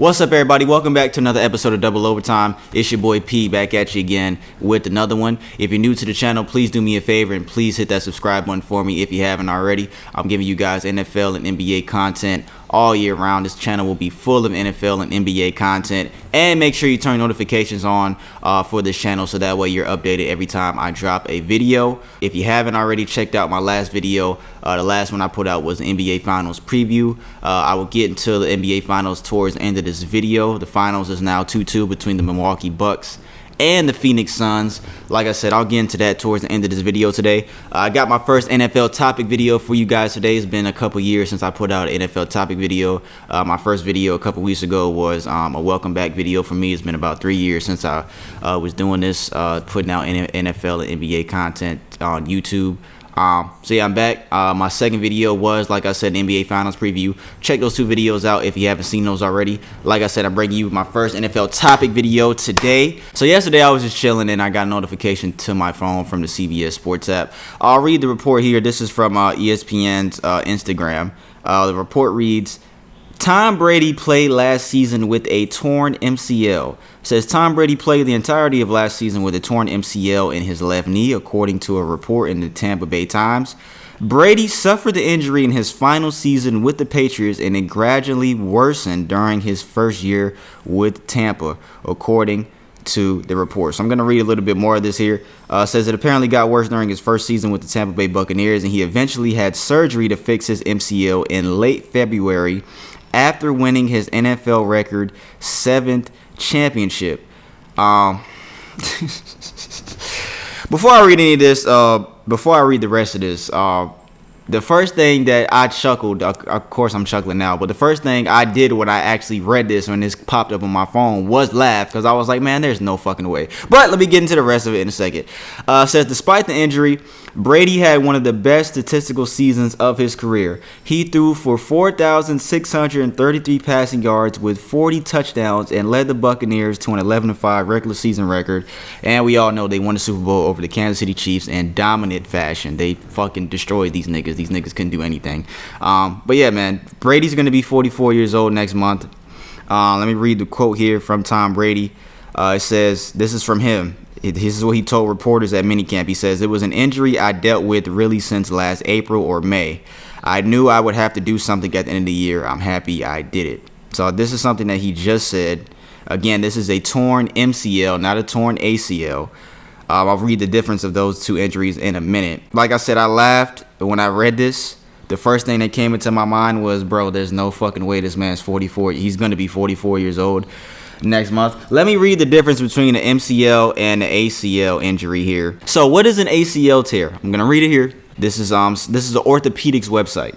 What's up, everybody? Welcome back to another episode of Double Overtime. It's your boy P back at you again with another one. If you're new to the channel, please do me a favor and please hit that subscribe button for me if you haven't already. I'm giving you guys NFL and NBA content all year round. This channel will be full of NFL and NBA content, and make sure you turn notifications on for this channel so that way you're updated every time I drop a video. If you haven't already checked out my last video, the last one I put out was the NBA Finals preview. I will get into the NBA Finals towards the end of this video. The Finals is now 2-2 between the Milwaukee Bucks and the Phoenix Suns. Like I said, I'll get into that towards the end of this video today. I got my first NFL topic video for you guys today. It's been a couple years since I put out an NFL topic video. My first video a couple weeks ago was a welcome back video for me. It's been about 3 years since I was doing this, putting out NFL and NBA content on YouTube. So yeah, I'm back. My second video was, like I said, NBA Finals preview. Check those two videos out if you haven't seen those already. Like I said, I'm bringing you my first NFL topic video today. So yesterday I was just chilling and I got a notification to my phone from the CBS Sports app. I'll read the report here. This is from ESPN's Instagram. The report reads, Tom Brady played last season with a torn MCL. Says Tom Brady played the entirety of last season with a torn MCL in his left knee, according to a report in the Tampa Bay Times. Brady suffered the injury in his final season with the Patriots, and it gradually worsened during his first year with Tampa, according to the report. So I'm going to read a little bit more of this here. Says it apparently got worse during his first season with the Tampa Bay Buccaneers, and he eventually had surgery to fix his MCL in late February after winning his NFL record 7th championship. Before I read any of this, before I read the rest of this, the first thing that I chuckled, of course I'm chuckling now, but the first thing I did when I actually read this, when this popped up on my phone, was laugh, because I was like, man, there's no fucking way. But let me get into the rest of it in a second. Says, despite the injury, Brady had one of the best statistical seasons of his career. He threw for 4,633 passing yards with 40 touchdowns and led the Buccaneers to an 11-5 regular season record. And we all know they won the Super Bowl over the Kansas City Chiefs in dominant fashion. They fucking destroyed these niggas. These niggas couldn't do anything. But yeah, man, Brady's going to be 44 years old next month. Let me read the quote here from Tom Brady. It says, this is from him. This is what he told reporters at minicamp. He says, it was an injury I dealt with really since last April or May. I knew I would have to do something at the end of the year. I'm happy I did it. So this is something that he just said. Again, this is a torn MCL, not a torn ACL. I'll read the difference of those two injuries in a minute. Like I said, I laughed when I read this. The first thing that came into my mind was, bro, there's no fucking way this man's 44. He's going to be 44 years old next month. Let me read the difference between the MCL and the ACL injury here. So what is an ACL tear? I'm going to read it here. This is an orthopedics website.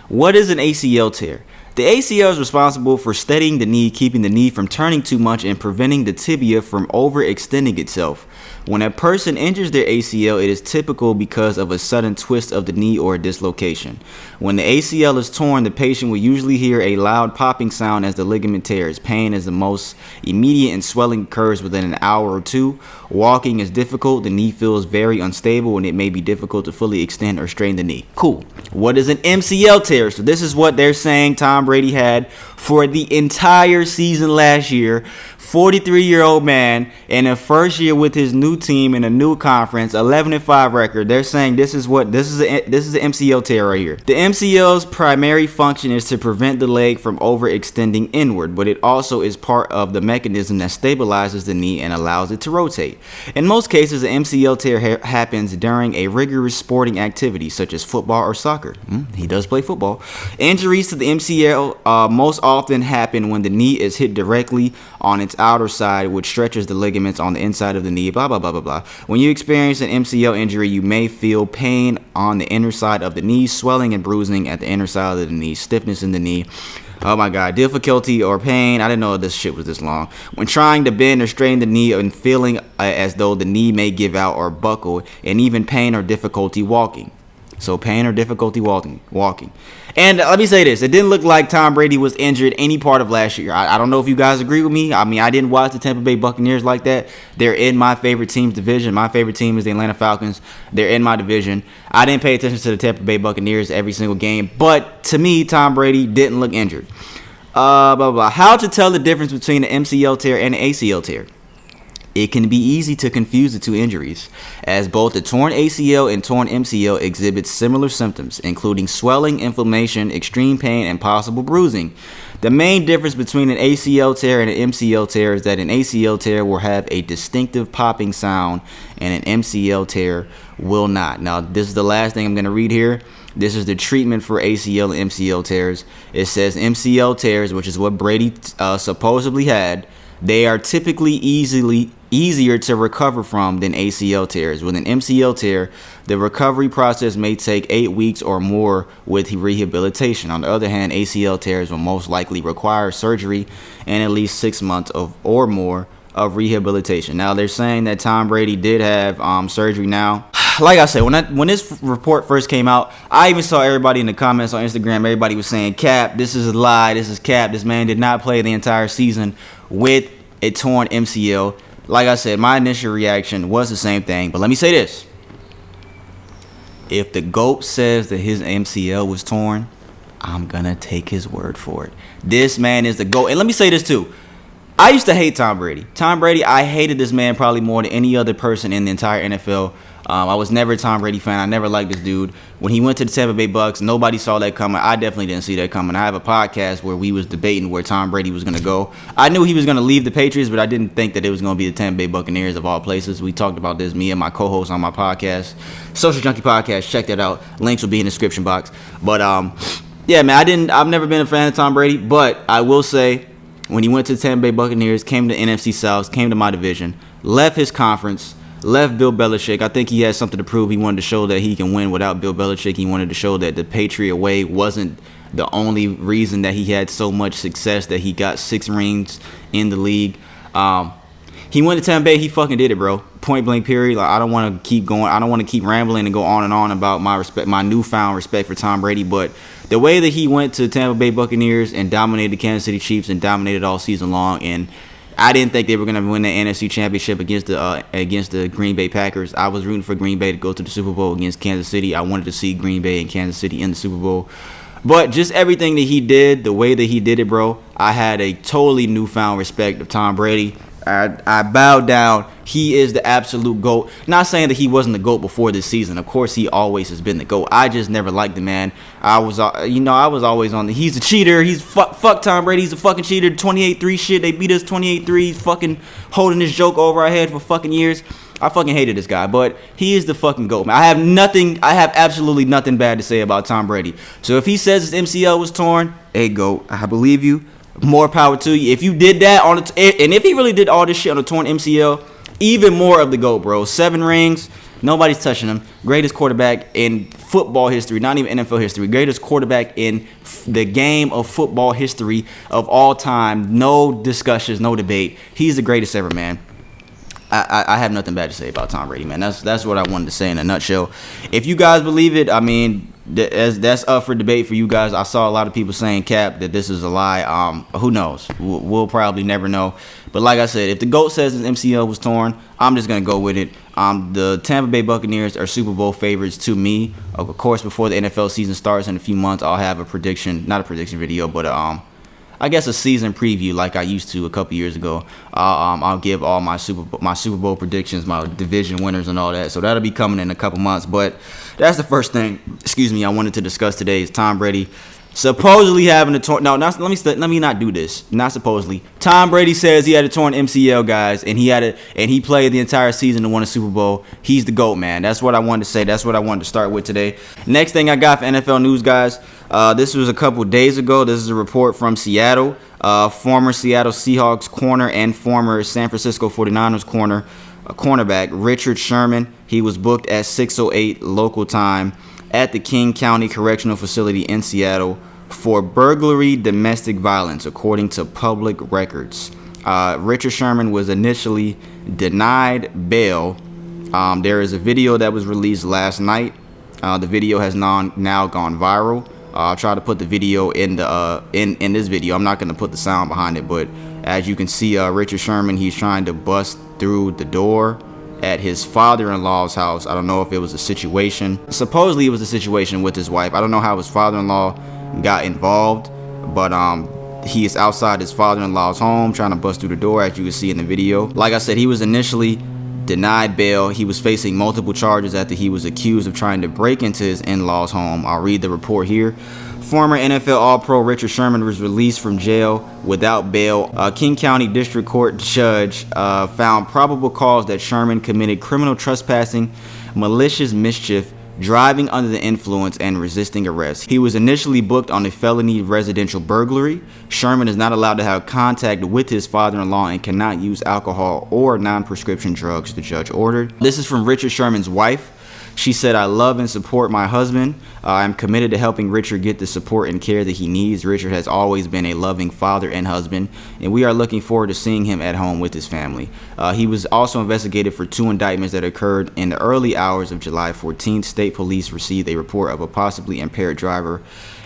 What is an ACL tear? The ACL is responsible for steadying the knee, keeping the knee from turning too much, and preventing the tibia from overextending itself. When a person injures their ACL, it is typical because of a sudden twist of the knee or a dislocation. When the ACL is torn, the patient will usually hear a loud popping sound as the ligament tears. Pain is the most immediate and swelling occurs within an hour or two. Walking is difficult. The knee feels very unstable and it may be difficult to fully extend or strain the knee. Cool. What is an MCL tear? So this is what they're saying Tom Brady had for the entire season last year. 43-year-old man in the first year with his new team in a new conference, 11-5 record. They're saying this is an MCL tear right here. The MCL's primary function is to prevent the leg from overextending inward, but it also is part of the mechanism that stabilizes the knee and allows it to rotate. In most cases, the MCL tear happens during a rigorous sporting activity such as football or soccer. He does play football. Injuries to the MCL most often happen when the knee is hit directly on its outer side, which stretches the ligaments on the inside of the knee, blah, blah, blah, blah, blah. When you experience an MCL injury, you may feel pain on the inner side of the knee, swelling and bruising at the inner side of the knee, stiffness in the knee. Oh my God, difficulty or pain. I didn't know this shit was this long. When trying to bend or strain the knee and feeling as though the knee may give out or buckle, and even pain or difficulty walking. So pain or difficulty walking. And let me say this. It didn't look like Tom Brady was injured any part of last year. I don't know if you guys agree with me. I mean, I didn't watch the Tampa Bay Buccaneers like that. They're in my favorite team's division. My favorite team is the Atlanta Falcons. They're in my division. I didn't pay attention to the Tampa Bay Buccaneers every single game. But to me, Tom Brady didn't look injured. Blah, blah, blah. How to tell the difference between an MCL tear and an ACL tear. It can be easy to confuse the two injuries, as both the torn ACL and torn MCL exhibit similar symptoms, including swelling, inflammation, extreme pain, and possible bruising. The main difference between an ACL tear and an MCL tear is that an ACL tear will have a distinctive popping sound and an MCL tear will not. Now, this is the last thing I'm going to read here. This is the treatment for ACL and MCL tears. It says MCL tears, which is what Brady supposedly had, they are typically easier to recover from than ACL tears. With an MCL tear, the recovery process may take 8 weeks or more with rehabilitation. On the other hand, ACL tears will most likely require surgery and at least 6 months or more of rehabilitation. Now, they're saying that Tom Brady did have surgery now. Like I said, when this report first came out, I even saw everybody in the comments on Instagram. Everybody was saying, "Cap, this is a lie. This is cap. This man did not play the entire season with a torn MCL." Like I said, my initial reaction was the same thing. But let me say this: if the GOAT says that his MCL was torn, I'm gonna take his word for it. This man is the GOAT. And let me say this too. I used to hate Tom Brady. I hated this man probably more than any other person in the entire NFL. I was never a Tom Brady fan. I never liked this dude. When he went to the Tampa Bay Bucks, nobody saw that coming. I definitely didn't see that coming. I have a podcast where we was debating where Tom Brady was going to go. I knew he was going to leave the Patriots, but I didn't think that it was going to be the Tampa Bay Buccaneers of all places. We talked about this, me and my co-host on my podcast, Social Junkie Podcast. Check that out. Links will be in the description box. But yeah, man, I've never been a fan of Tom Brady, but I will say when he went to the Tampa Bay Buccaneers, came to NFC South, came to my division, left his conference, left Bill Belichick. I think he had something to prove. He wanted to show that he can win without Bill Belichick. He wanted to show that the Patriot way wasn't the only reason that he had so much success, that he got 6 rings in the league. He went to Tampa Bay. He fucking did it, bro. Point blank, period. Like, I don't want to keep going. I don't want to keep rambling and go on and on about my newfound respect for Tom Brady. But the way that he went to Tampa Bay Buccaneers and dominated the Kansas City Chiefs and dominated all season long, and I didn't think they were going to win the NFC Championship against the Green Bay Packers. I was rooting for Green Bay to go to the Super Bowl against Kansas City. I wanted to see Green Bay and Kansas City in the Super Bowl. But just everything that he did, the way that he did it, bro, I had a totally newfound respect of Tom Brady. I bowed down. He is the absolute GOAT. Not saying that he wasn't the GOAT before this season. Of course, he always has been the GOAT. I just never liked the man. I was always on he's a cheater. He's fuck Tom Brady. He's a fucking cheater. 28-3 shit. They beat us 28-3. He's fucking holding this joke over our head for fucking years. I fucking hated this guy, but he is the fucking GOAT, man. I have absolutely nothing bad to say about Tom Brady. So if he says his MCL was torn, hey, GOAT, I believe you. More power to you. If you did that and if he really did all this shit on a torn MCL, even more of the GOAT, bro. 7 rings, nobody's touching him. Greatest quarterback in football history, not even NFL history. Greatest quarterback in the game of football history of all time. No discussions, no debate. He's the greatest ever, man. I have nothing bad to say about Tom Brady, man. That's what I wanted to say in a nutshell. If you guys believe it, I mean, that's up for debate for you guys. I saw a lot of people saying, Cap, that this is a lie. Who knows? We'll probably never know. But like I said, if the GOAT says his MCL was torn, I'm just going to go with it. The Tampa Bay Buccaneers are Super Bowl favorites to me. Of course, before the NFL season starts in a few months, I'll have a prediction, not a prediction video, but I guess a season preview like I used to a couple years ago. I'll give all my Super Bowl predictions, my division winners and all that. So that'll be coming in a couple months. But that's the first thing, I wanted to discuss today is Tom Brady supposedly having a torn. No, let me not do this. Not supposedly. Tom Brady says he had a torn MCL, guys, and he played the entire season to win a Super Bowl. He's the GOAT, man. That's what I wanted to say. That's what I wanted to start with today. Next thing I got for NFL news, guys. This was a couple days ago. This is a report from Seattle. Former Seattle Seahawks corner and former San Francisco 49ers cornerback Richard Sherman. He was booked at 6:08 local time at the King County Correctional Facility in Seattle for burglary domestic violence, according to public records. Richard Sherman was initially denied bail. There is a video that was released last night. The video has now gone viral. I'll try to put the video in this video. I'm not going to put the sound behind it, but as you can see, Richard Sherman, he's trying to bust through the door at his father-in-law's house. I don't know if it was a situation. Supposedly it was a situation with his wife. I don't know how his father-in-law got involved, but he is outside his father-in-law's home trying to bust through the door, as you can see in the video. Like I said, he was initially denied bail. He was facing multiple charges after he was accused of trying to break into his in-laws' home. I'll read the report here. Former NFL All-Pro Richard Sherman was released from jail without bail. King County District Court judge found probable cause that Sherman committed criminal trespassing, malicious mischief, driving under the influence, and resisting arrest. He was initially booked on a felony residential burglary. Sherman is not allowed to have contact with his father-in-law and cannot use alcohol or non-prescription drugs, the judge ordered. This is from Richard Sherman's wife. She said, "I love and support my husband. I'm committed to helping Richard get the support and care that he needs. Richard has always been a loving father and husband, and we are looking forward to seeing him at home with his family." He was also investigated for 2 indictments that occurred in the early hours of July 14th. State police received a report of a possibly impaired driver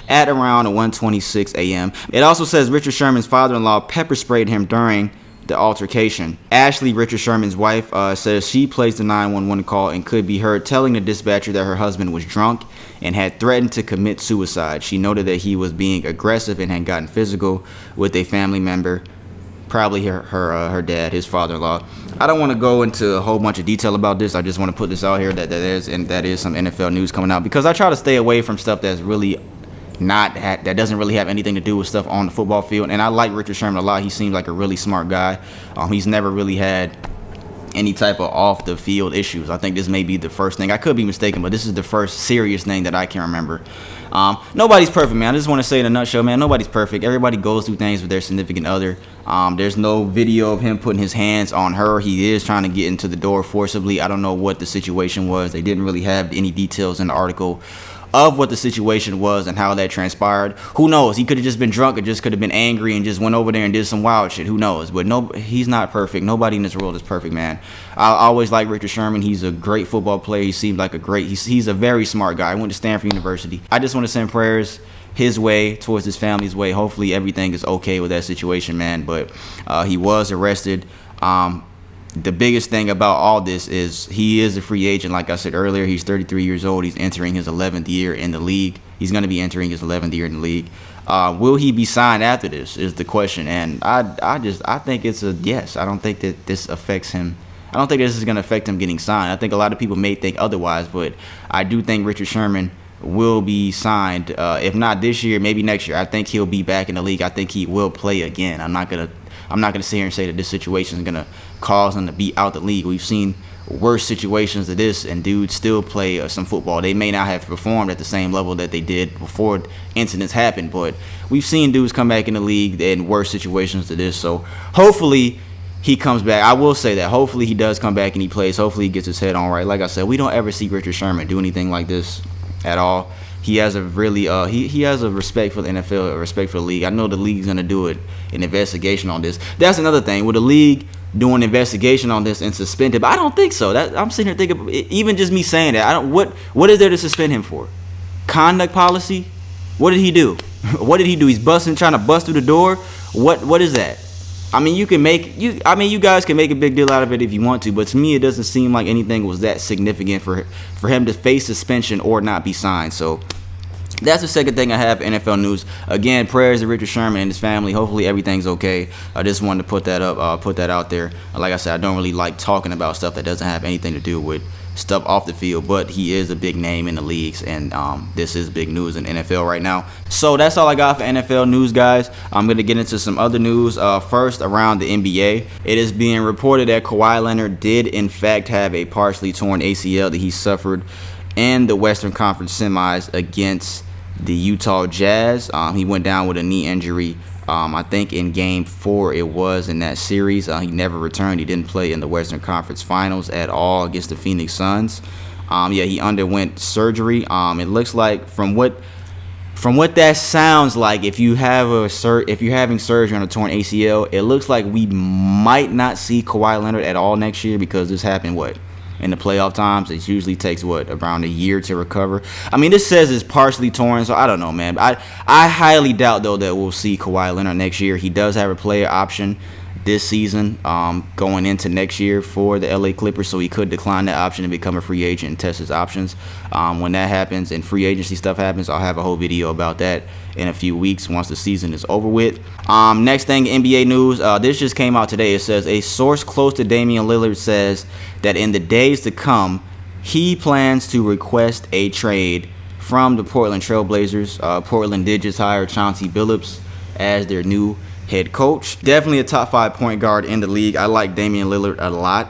at around 1:26 a.m. It also says Richard Sherman's father-in-law pepper sprayed him during the altercation. Ashley, Richard Sherman's wife, says she placed the 911 call and could be heard telling the dispatcher that her husband was drunk and had threatened to commit suicide. She noted that he was being aggressive and had gotten physical with a family member, probably her dad, his father-in-law. I don't want to go into a whole bunch of detail about this. I just want to put this out here that that is some NFL news coming out, because I try to stay away from stuff that's really that doesn't really have anything to do with stuff on the football field. And I like Richard Sherman a lot. He seems like a really smart guy. He's never really had any type of off the field issues. I think this may be the first thing. I could be mistaken, but this is the first serious thing that I can remember. Nobody's perfect, man. I just want to say in a nutshell, man, nobody's perfect. Everybody goes through things with their significant other. There's no video of him putting his hands on her. He is trying to get into the door forcibly. I don't know what the situation was. They didn't really have any details in the article of what the situation was and how that transpired. Who knows? He could have just been drunk or just could have been angry and just went over there and did some wild shit. Who knows? But no, he's not perfect. Nobody in this world is perfect, man. I always like Richard Sherman. He's a great football player. He seems like he's a very smart guy. I went to Stanford University. I just want to send prayers his way, towards his family's way. Hopefully everything is okay with that situation, man. But he was arrested. The biggest thing about all this is he is a free agent. Like I said earlier, he's 33 years old. He's entering his 11th year in the league. He's going to be entering his 11th year in the league. Will he be signed after this is the question. And I think it's a yes. I don't think that this affects him. I don't think this is going to affect him getting signed. I think a lot of people may think otherwise, but I do think Richard Sherman will be signed. If not this year, maybe next year. I think he'll be back in the league. I think he will play again. I'm not gonna sit here and say that this situation is gonna cause him to be out the league. We've seen worse situations than this, and dudes still play some football. They may not have performed at the same level that they did before incidents happened, but we've seen dudes come back in the league in worse situations than this. So hopefully he comes back. I will say that hopefully he does come back and he plays. Hopefully he gets his head on right. Like I said, we don't ever see Richard Sherman do anything like this at all. He has a really he has a respect for the NFL, a respect for the league. I know the league's gonna do an investigation on this. That's another thing. With the league doing an investigation on this and suspend him, I don't think so. I'm sitting here thinking, even just me saying that, what is there to suspend him for? Conduct policy? What did he do? What did he do? He's trying to bust through the door. What is that? I mean, you guys can make a big deal out of it if you want to, but to me, it doesn't seem like anything was that significant for him to face suspension or not be signed. So that's the second thing I have in NFL news. Again, prayers to Richard Sherman and his family. Hopefully everything's okay. I just wanted to put that out there. Like I said, I don't really like talking about stuff that doesn't have anything to do with stuff off the field, but he is a big name in the leagues, and this is big news in NFL right now. So that's all I got for NFL news, guys. I'm going to get into some other news. First, around the NBA, it is being reported that Kawhi Leonard did in fact have a partially torn ACL that he suffered in the Western Conference semis against the Utah Jazz. He went down with a knee injury. I think in Game 4 it was in that series. He never returned. He didn't play in the Western Conference Finals at all against the Phoenix Suns. He underwent surgery. It looks like from what that sounds like, if you're having surgery on a torn ACL, it looks like we might not see Kawhi Leonard at all next year, because this happened in the playoff times. It usually takes around a year to recover. I mean, this says it's partially torn, so I don't know, man. I highly doubt though that we'll see Kawhi Leonard next year. He does have a player option. this season going into next year for the LA Clippers, so he could decline that option and become a free agent and test his options. When that happens and free agency stuff happens, I'll have a whole video about that in a few weeks once the season is over with. Next thing, NBA news. This just came out today. It says a source close to Damian Lillard says that in the days to come, he plans to request a trade from the Portland Trailblazers. Portland did just hire Chauncey Billups as their new head coach. Definitely a top 5 point guard in the league. I like Damian Lillard a lot.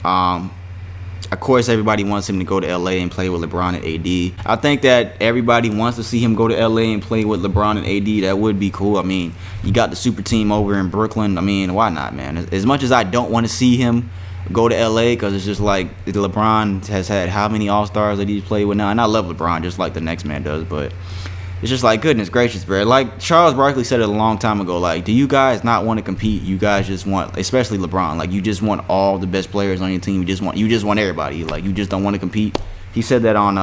Of course, everybody wants him to go to LA and play with LeBron and AD. I think that everybody wants to see him go to LA and play with LeBron and AD. That would be cool. I mean, you got the super team over in Brooklyn. I mean, why not, man? As much as I don't want to see him go to LA, because it's just like LeBron has had how many All-Stars that he's played with now, and I love LeBron just like the next man does, but it's just like, goodness gracious, bro. Like Charles Barkley said it a long time ago, like, do you guys not want to compete? You guys just want, especially LeBron, like, you just want all the best players on your team. You just want everybody. Like, you just don't want to compete. He said that on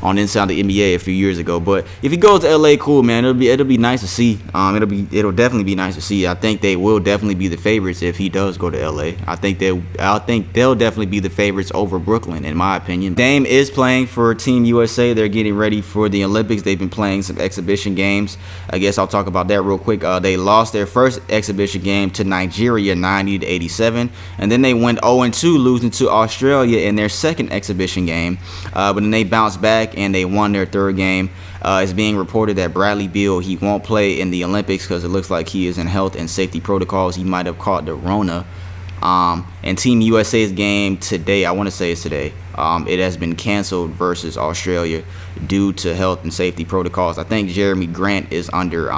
Inside the NBA a few years ago. But if he goes to LA, cool, man. It'll be nice to see. It'll definitely be nice to see. I think they will definitely be the favorites if he does go to LA. I think they'll definitely be the favorites over Brooklyn, in my opinion. Dame is playing for Team USA. They're getting ready for the Olympics. They've been playing some exhibition games. I guess I'll talk about that real quick. They lost their first exhibition game to Nigeria 90-87, and then they went 0-2, losing to Australia in their second exhibition game. But then they bounced back and they won their third game. It's being reported that Bradley Beal, he won't play in the Olympics because it looks like he is in health and safety protocols. He might have caught the Rona. And Team USA's game today, I want to say it's today, it has been canceled versus Australia due to health and safety protocols. I think Jeremy Grant is under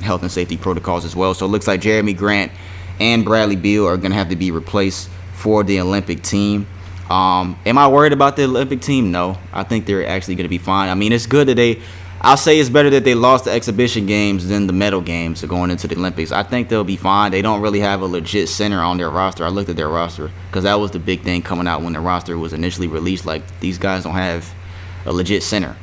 health and safety protocols as well. So it looks like Jeremy Grant and Bradley Beal are going to have to be replaced for the Olympic team. Am I worried about the Olympic team? No. I think they're actually going to be fine. I mean, it's good that I'll say it's better that they lost the exhibition games than the medal games going into the Olympics. I think they'll be fine. They don't really have a legit center on their roster. I looked at their roster because that was the big thing coming out when the roster was initially released. Like, these guys don't have a legit center.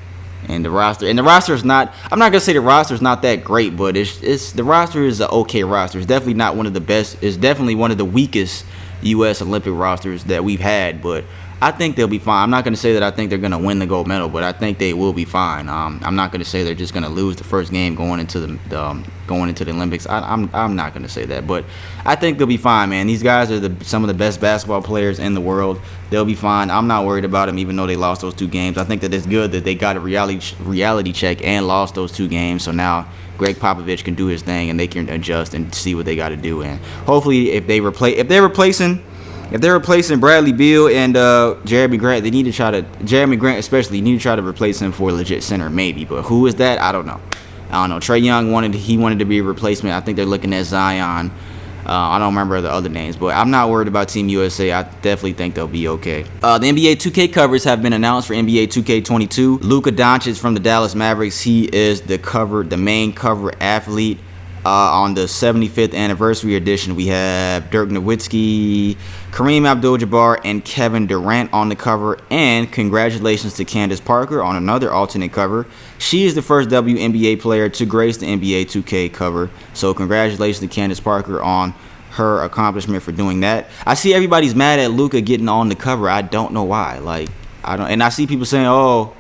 And the roster is not, I'm not going to say the roster is not that great, but the roster is an okay roster. It's definitely not one of the best. It's definitely one of the weakest U.S. Olympic rosters that we've had, but I think they'll be fine. I'm not going to say that I think they're going to win the gold medal, but I think they will be fine. I'm not going to say they're just going to lose the first game going into the Olympics. I'm not going to say that, but I think they'll be fine, man. These guys are some of the best basketball players in the world. They'll be fine. I'm not worried about them, even though they lost those 2 games. I think that it's good that they got a reality check and lost those 2 games, so now Greg Popovich can do his thing and they can adjust and see what they got to do. And hopefully, if they're replacing Bradley Beal and Jeremy Grant, Jeremy Grant especially, need to try to replace him for a legit center, maybe. But who is that? I don't know. Trae Young wanted to be a replacement. I think they're looking at Zion. I don't remember the other names, but I'm not worried about Team USA. I definitely think they'll be okay. The NBA 2K covers have been announced for NBA 2K22. Luka Doncic from the Dallas Mavericks, he is the main cover athlete. On the 75th anniversary edition, we have Dirk Nowitzki, Kareem Abdul-Jabbar, and Kevin Durant on the cover. And congratulations to Candace Parker on another alternate cover. She is the first WNBA player to grace the NBA 2K cover. So congratulations to Candace Parker on her accomplishment for doing that. I see everybody's mad at Luka getting on the cover. I don't know why. And I see people saying, "Oh,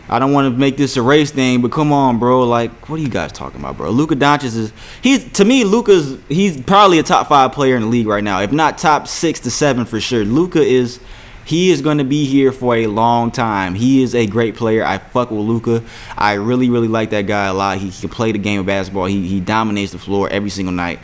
I don't want to make this a race thing, but come on, bro. Like, what are you guys talking about, bro?" Luka Doncic he's probably a top 5 player in the league right now, if not top 6 to 7 for sure. He is going to be here for a long time. He is a great player. I fuck with Luka. I really, really like that guy a lot. He can play the game of basketball. He dominates the floor every single night.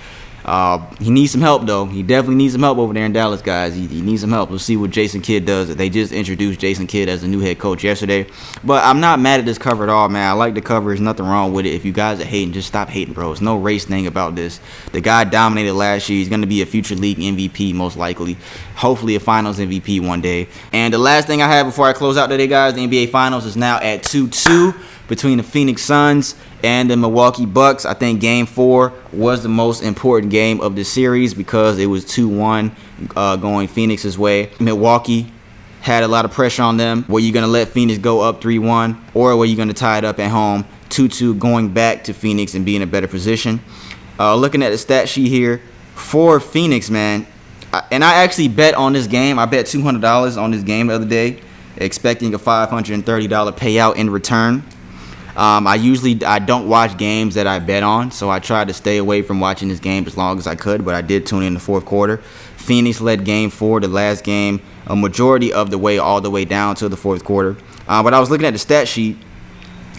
He needs some help, though. He definitely needs some help over there in Dallas, guys. He needs some help. We'll see what Jason Kidd does. They just introduced Jason Kidd as the new head coach yesterday. But I'm not mad at this cover at all, man. I like the cover. There's nothing wrong with it. If you guys are hating, just stop hating, bro. There's no race thing about this. The guy dominated last year. He's going to be a future league MVP, most likely. Hopefully a finals MVP one day. And the last thing I have before I close out today, guys, the NBA Finals is now at 2-2 between the Phoenix Suns and the Milwaukee Bucks. I think Game 4 was the most important game of the series because it was 2-1 going Phoenix's way. Milwaukee had a lot of pressure on them. Were you going to let Phoenix go up 3-1, or were you going to tie it up at home 2-2 going back to Phoenix and be in a better position? Looking at the stat sheet here for Phoenix, man. And I actually bet on this game. I bet $200 on this game the other day, expecting a $530 payout in return. I don't watch games that I bet on, so I tried to stay away from watching this game as long as I could, but I did tune in the fourth quarter. Phoenix led game 4, the last game, a majority of the way, all the way down to the fourth quarter. But I was looking at the stat sheet,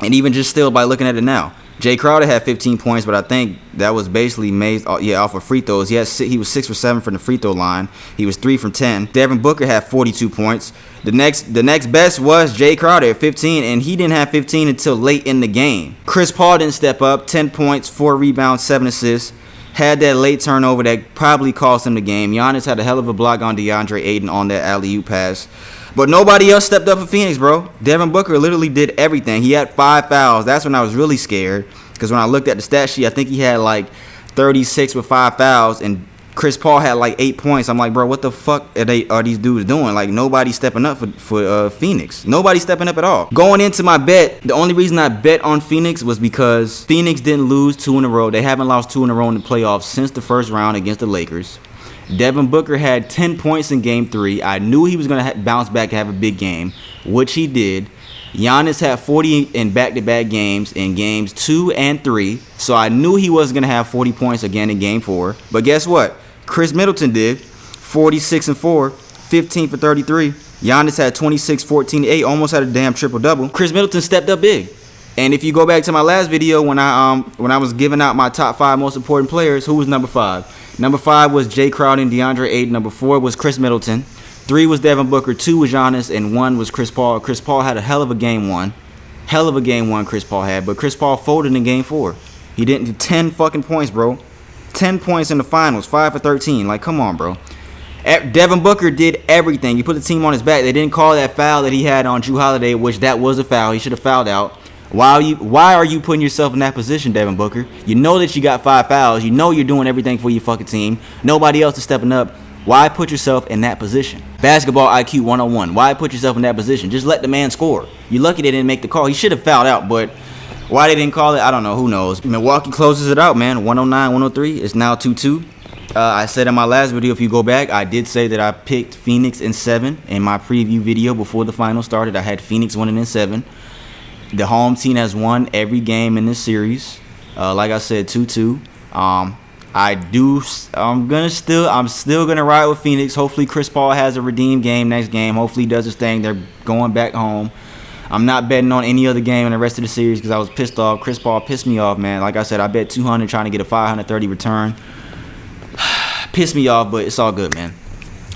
and even just still by looking at it now, Jay Crowder had 15 points, but I think that was basically made off of free throws. He was 6 for 7 from the free throw line. He was 3 from 10. Devin Booker had 42 points. The next best was Jay Crowder at 15, and he didn't have 15 until late in the game. Chris Paul didn't step up. 10 points, 4 rebounds, 7 assists. Had that late turnover that probably cost him the game. Giannis had a hell of a block on DeAndre Ayton on that alley-oop pass. But nobody else stepped up for Phoenix, bro. Devin Booker literally did everything. He had 5 fouls. That's when I was really scared. Because when I looked at the stat sheet, I think he had like 36 with 5 fouls. And Chris Paul had like 8 points. I'm like, bro, what the fuck are these dudes doing? Like, nobody's stepping up for Phoenix. Nobody's stepping up at all. Going into my bet, the only reason I bet on Phoenix was because Phoenix didn't lose 2 in a row. They haven't lost 2 in a row in the playoffs since the first round against the Lakers. Devin Booker had 10 points in game 3. I knew he was going to bounce back and have a big game, which he did. Giannis had 40 in back-to-back games in games 2 and 3. So I knew he wasn't going to have 40 points again in game 4. But guess what? Chris Middleton did. 46 and 4, 15 for 33. Giannis had 26, 14, 8, almost had a damn triple-double. Chris Middleton stepped up big. And if you go back to my last video when I was giving out my top 5 most important players, who was number 5? Number 5 was Jay Crowder and DeAndre Ayton. Number 4 was Chris Middleton. 3 was Devin Booker. 2 was Giannis. And 1 was Chris Paul. Chris Paul had a hell of a game 1. Hell of a game 1 Chris Paul had. But Chris Paul folded in game 4. He didn't do 10 fucking points, bro. 10 points in the finals. 5 for 13. Like, come on, bro. Devin Booker did everything. He put the team on his back. They didn't call that foul that he had on Jrue Holiday, which that was a foul. He should have fouled out. Why are you putting yourself in that position, Devin Booker? You know that you got 5 fouls. You know you're doing everything for your fucking team. Nobody else is stepping up. Why put yourself in that position? Basketball IQ 101. Why put yourself in that position? Just let the man score. You're lucky they didn't make the call. He should have fouled out, but why they didn't call it, I don't know. Who knows? Milwaukee closes it out, man. 109-103. It's now 2-2. I said in my last video, if you go back, I did say that I picked Phoenix in 7 in my preview video before the final started. I had Phoenix winning in 7. The home team has won every game in this series. Like I said, 2-2. I'm still gonna ride with Phoenix. Hopefully Chris Paul has a redeemed game next game. Hopefully he does his thing. They're going back home. I'm not betting on any other game in the rest of the series because I was pissed off. Chris Paul pissed me off, man. Like I said, I bet 200 trying to get a 530 return. Pissed me off, but it's all good, man.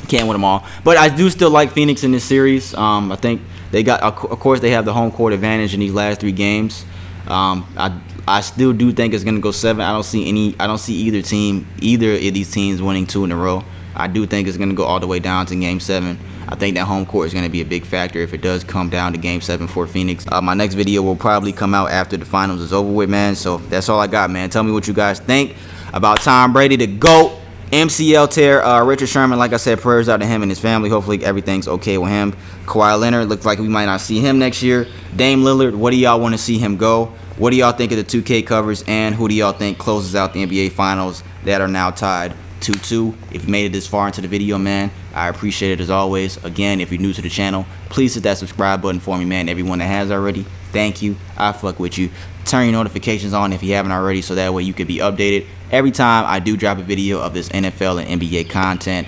Can't win them all. But I do still like Phoenix in this series. I think they got, of course, they have the home court advantage in these last 3 games. I still do think it's gonna go 7. I don't see either of these teams winning 2 in a row. I do think it's gonna go all the way down to game 7. I think that home court is gonna be a big factor if it does come down to game 7 for Phoenix. My next video will probably come out after the finals is over with, man. So that's all I got, man. Tell me what you guys think about Tom Brady, the GOAT. MCL tear, Richard Sherman, like I said, prayers out to him and his family. Hopefully everything's okay with him. Kawhi Leonard, looks like we might not see him next year. Dame Lillard, what do y'all want to see him go? What do y'all think of the 2K covers? And who do y'all think closes out the NBA Finals that are now tied 2-2? If you made it this far into the video, man, I appreciate it as always. Again, if you're new to the channel, please hit that subscribe button for me, man. Everyone that has already, thank you. I fuck with you. Turn your notifications on if you haven't already, so that way you can be updated every time I do drop a video of this NFL and NBA content.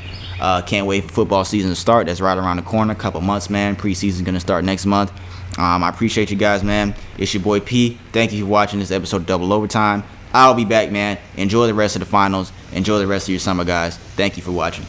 Can't wait for football season to start. That's right around the corner. Couple months, man. Preseason's gonna start next month. I appreciate you guys, man. It's your boy P. Thank you for watching this episode of Double Overtime. I'll be back, man. Enjoy the rest of the finals. Enjoy the rest of your summer, guys. Thank you for watching.